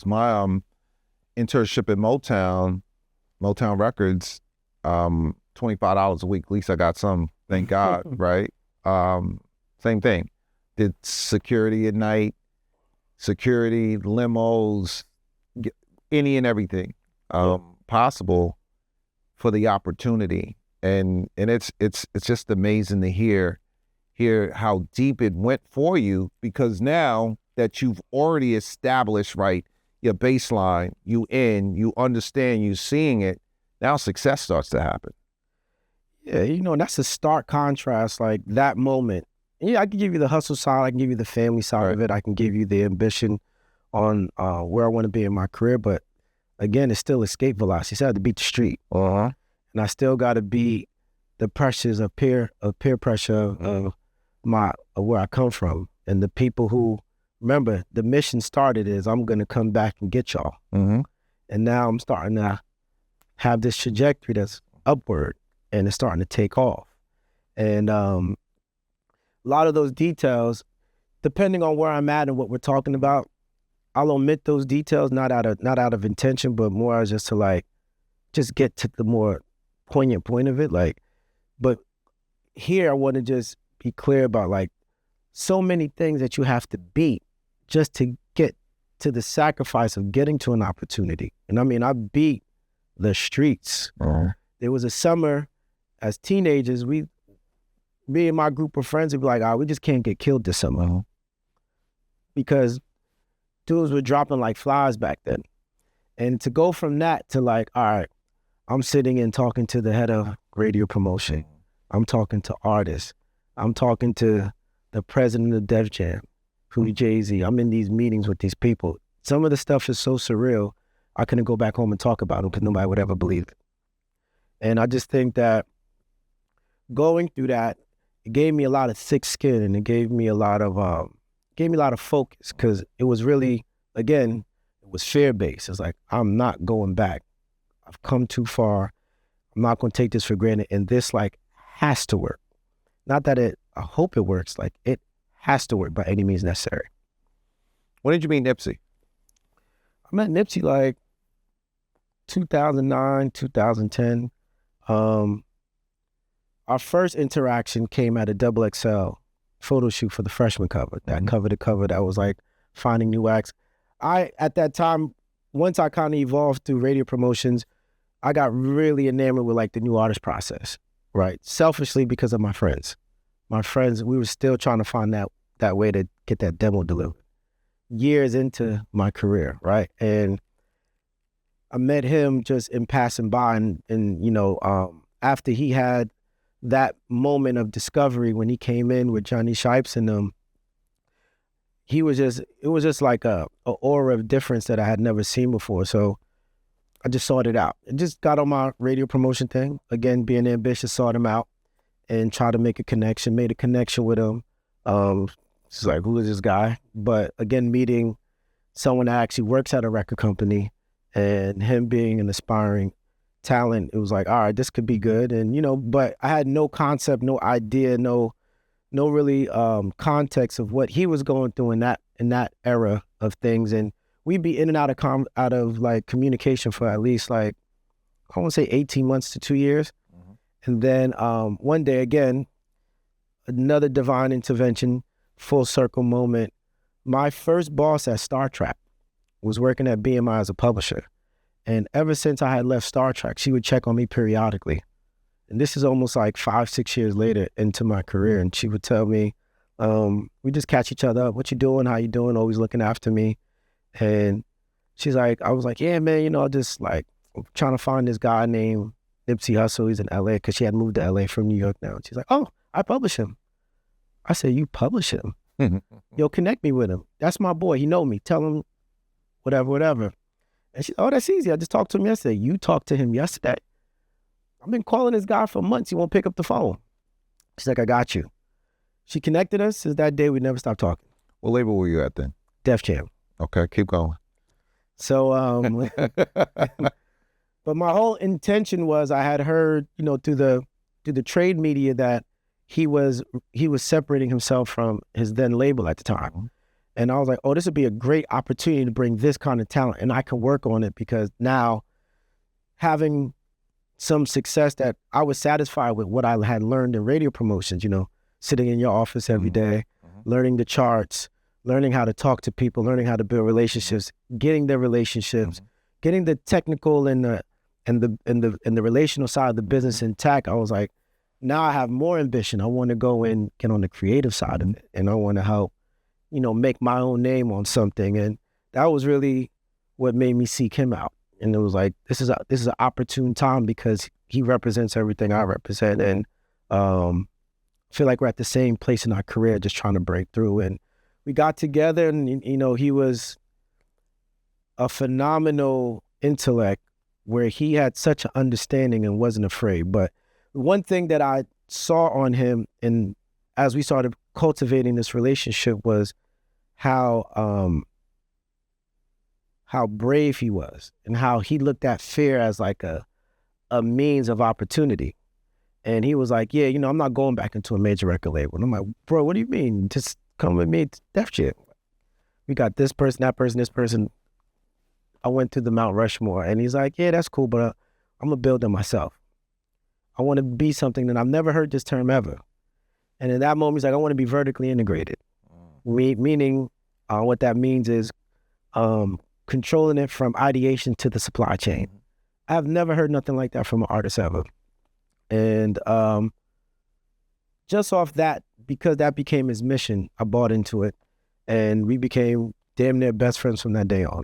My internship at Motown Records, $25 a week. At least I got some, thank God, right? Same thing. Did security at night, security, limos, any and everything possible for the opportunity. And it's just amazing to hear how deep it went for you, because now that you've already established, right, your baseline, you understand, you seeing it, now success starts to happen. Yeah, that's a stark contrast, like that moment. Yeah, I can give you the hustle side, I can give you the family side of it, I can give you the ambition on where I want to be in my career, but again, it's still escape velocity. So I have to beat the street. And I still got to beat the pressures of peer pressure of where I come from. And the people who, remember, the mission started is I'm going to come back and get y'all. And now I'm starting to have this trajectory that's upward, and it's starting to take off. And a lot of those details, depending on where I'm at and what we're talking about, I'll omit those details, not out of intention, but more as just to just get to the more poignant point of it. But here I want to just be clear about so many things that you have to beat just to get to the sacrifice of getting to an opportunity. And I mean, I beat the streets. There was a summer as teenagers, me and my group of friends would be like, we just can't get killed this summer. Because dudes were dropping like flies back then. And to go from that to all right, I'm sitting and talking to the head of radio promotion. I'm talking to artists. I'm talking to the president of Def Jam, who's Jay-Z. I'm in these meetings with these people. Some of the stuff is so surreal, I couldn't go back home and talk about it because nobody would ever believe it. And I just think that going through that, it gave me a lot of thick skin, and it gave me a lot of focus, because it was really, again, it was fear-based. It's like, I'm not going back. I've come too far. I'm not going to take this for granted. And this has to work. Not that I hope it works. It has to work by any means necessary. When did you meet Nipsey? I met Nipsey 2009, 2010. Our first interaction came at a XXL photo shoot for the freshman cover. That cover to cover, that was finding new acts. At that time, once I kind of evolved through radio promotions, I got really enamored with the new artist process, right? Selfishly because of my friends. My friends, we were still trying to find that way to get that demo delivered. Years into my career, right? And I met him just in passing by, and after he had that moment of discovery when he came in with Johnny Shipes and them, it was just like a aura of difference that I had never seen before. So I just sought it out. And just got on my radio promotion thing. Again, being ambitious, sought him out and tried to make a connection, made a connection with him. It's like, who is this guy? But again, meeting someone that actually works at a record company and him being an aspiring talent, it was like, all right, this could be good. And, but I had no concept, no idea, no really context of what he was going through in that era of things. And we'd be in and out of communication for at least I want to say 18 months to 2 years. And then one day, again, another divine intervention, full circle moment. My first boss at Star Trek was working at BMI as a publisher. And ever since I had left Star Trek, she would check on me periodically. And this is almost 5-6 years later into my career. And she would tell me, we just catch each other up. What you doing? How you doing? Always looking after me. And she's like, I was like, yeah, man, just I'm trying to find this guy named Nipsey Hussle. He's in LA, because she had moved to LA from New York now. And she's like, oh, I publish him. I said, you publish him? Yo, connect me with him. That's my boy. He know me. Tell him whatever. And she, oh, that's easy. I just talked to him yesterday. You talked to him yesterday? I've been calling this guy for months. He won't pick up the phone. She's like, I got you. She connected us. Since that day, we never stopped talking. What label were you at then? Def Jam. Okay, keep going. So, but my whole intention was, I had heard, through the trade media that he was separating himself from his then label at the time. And I was like, oh, this would be a great opportunity to bring this kind of talent, and I can work on it, because now having some success that I was satisfied with what I had learned in radio promotions, sitting in your office every day, learning the charts, learning how to talk to people, learning how to build relationships, getting the relationships, getting the technical and the relational side of the business intact. I was like, now I have more ambition. I want to go and get on the creative side of it, and I want to help, make my own name on something. And that was really what made me seek him out. And it was like, this is an opportune time, because he represents everything I represent. And I feel like we're at the same place in our career, just trying to break through. And we got together, and, he was a phenomenal intellect, where he had such an understanding and wasn't afraid. But one thing that I saw on him, and as we started cultivating this relationship, was how brave he was, and how he looked at fear as like a means of opportunity. And he was like, yeah, I'm not going back into a major record label. And I'm like, bro, what do you mean? Just come with me to Def Jam. We got this person, that person, this person. I went to the Mount Rushmore, and he's like, yeah, that's cool, but I'm gonna build it myself. I want to be something that I've never heard this term ever. And in that moment, he's like, I want to be vertically integrated. Meaning, what that means is controlling it from ideation to the supply chain. I've never heard nothing like that from an artist ever. And just off that, because that became his mission, I bought into it, and we became damn near best friends from that day on.